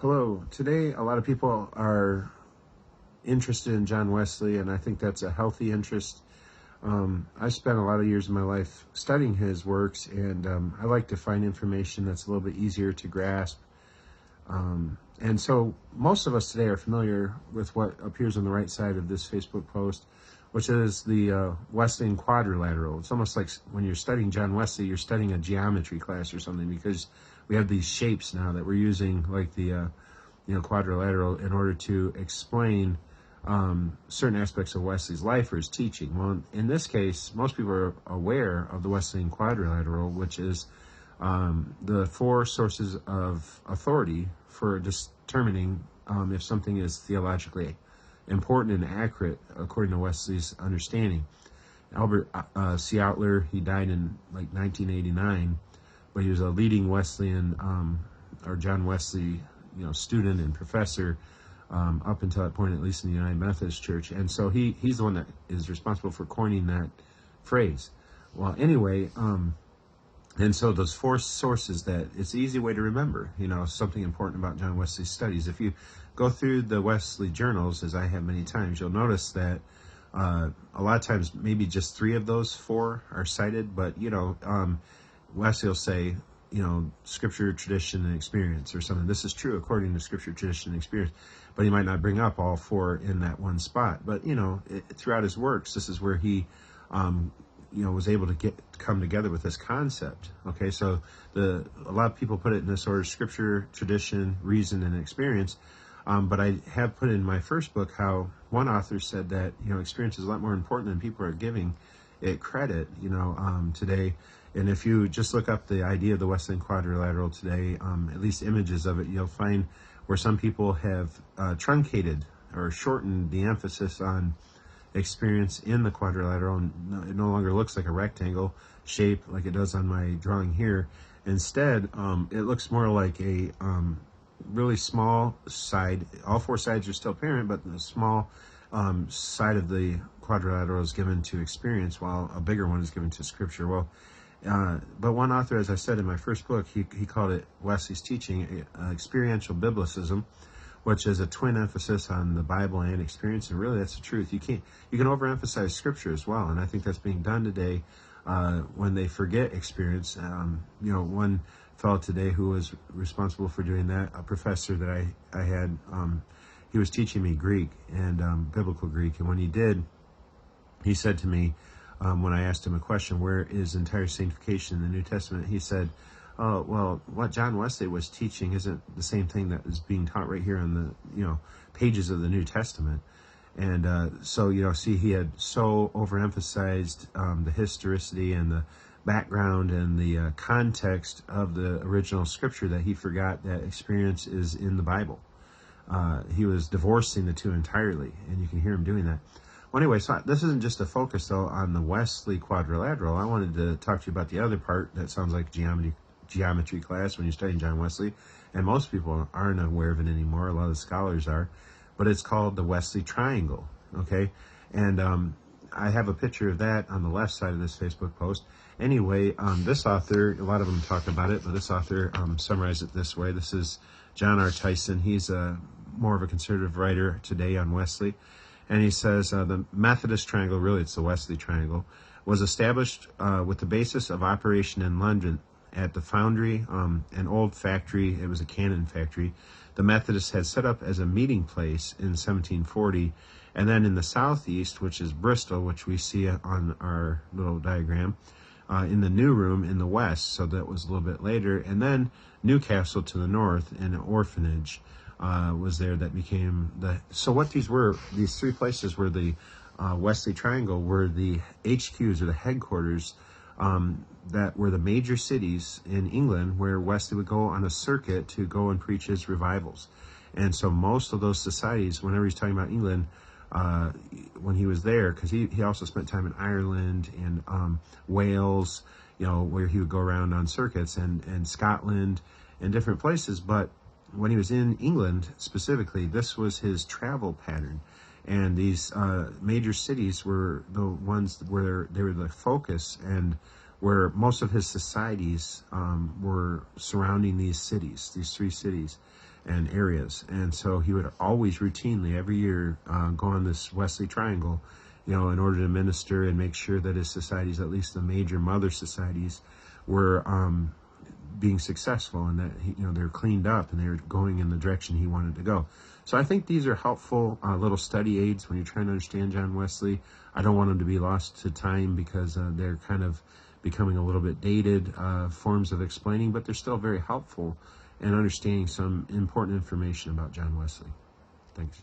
Hello. Today, a lot of people are interested in John Wesley, and I think that's a healthy interest. I spent a lot of years of my life studying his works, and I like to find information that's a little bit easier to grasp. And so most of us today are familiar with what appears on the right side of this Facebook post, which is the Wesleyan Quadrilateral. It's almost like when you're studying John Wesley, you're studying a geometry class or something, because we have these shapes now that we're using, like the quadrilateral, in order to explain certain aspects of Wesley's life or his teaching. Well, in this case, most people are aware of the Wesleyan Quadrilateral, which is the four sources of authority for determining if something is theologically important and accurate according to Wesley's understanding. Albert C. Outler, he died in like 1989, but he was a leading Wesleyan or John Wesley student and professor up until that point, at least in the United Methodist Church. And so he's the one that is responsible for coining that phrase. Well, anyway, and so those four sources, that it's an easy way to remember, something important about John Wesley's studies. If you go through the Wesley journals, as I have many times, you'll notice that a lot of times maybe just three of those four are cited, but, Wesley will say, scripture, tradition, and experience, or something. This is true according to scripture, tradition, and experience. But he might not bring up all four in that one spot. But, throughout his works, this is where he, was able to come together with this concept. Okay, so a lot of people put it in this order: scripture, tradition, reason, and experience. But I have put in my first book how one author said that, experience is a lot more important than people are giving it credit, today. And if you just look up the idea of the Wesleyan Quadrilateral today, at least images of it, you'll find where some people have truncated or shortened the emphasis on experience in the quadrilateral, and it no longer looks like a rectangle shape like it does on my drawing here. Instead, it looks more like a really small side. All four sides are still apparent, but the small side of the quadrilateral is given to experience, while a bigger one is given to scripture. Well, but one author, as I said in my first book, he called it Wesley's teaching experiential biblicism, which is a twin emphasis on the Bible and experience. And really, that's the truth. You can overemphasize scripture as well, and I think that's being done today when they forget experience. One fellow today who was responsible for doing that, a professor that I had, he was teaching me Greek and biblical Greek, and when he did, he said to me, when I asked him a question, where is entire sanctification in the New Testament? He said, oh, well, what John Wesley was teaching isn't the same thing that is being taught right here in the, pages of the New Testament. And so, see, he had so overemphasized the historicity and the background and the context of the original scripture that he forgot that experience is in the Bible. He was divorcing the two entirely, and you can hear him doing that. Well, anyway, so this isn't just a focus, though, on the Wesley Quadrilateral. I wanted to talk to you about the other part that sounds like geometry class when you're studying John Wesley, and most people aren't aware of it anymore. A lot of the scholars are, but it's called the Wesley Triangle, okay? And I have a picture of that on the left side of this Facebook post. Anyway, this author, a lot of them talk about it, but this author summarized it this way. This is John R. Tyson. He's more of a conservative writer today on Wesley. And he says the Methodist Triangle, really it's the Wesley Triangle, was established with the basis of operation in London at the foundry, an old factory. It was a cannon factory. The Methodists had set up as a meeting place in 1740. And then in the southeast, which is Bristol, which we see on our little diagram, in the New Room in the west, so that was a little bit later. And then Newcastle to the north, and an orphanage was there that became so what these three places were the Wesley Triangle, were the HQs, or the headquarters, that were the major cities in England where Wesley would go on a circuit to go and preach his revivals. And so most of those societies, whenever he's talking about England, when he was there, because he also spent time in Ireland and Wales, where he would go around on circuits, and Scotland and different places. But when he was in England specifically, this was his travel pattern. And these major cities were the ones where they were the focus and where most of his societies were surrounding these cities, these three cities and areas. And so he would always routinely, every year, go on this Wesley Triangle, in order to minister and make sure that his societies, at least the major mother societies, were being successful, and that they're cleaned up and they're going in the direction he wanted to go. So I think these are helpful little study aids when you're trying to understand John Wesley. I don't want them to be lost to time, because they're kind of becoming a little bit dated forms of explaining, but they're still very helpful in understanding some important information about John Wesley. Thanks.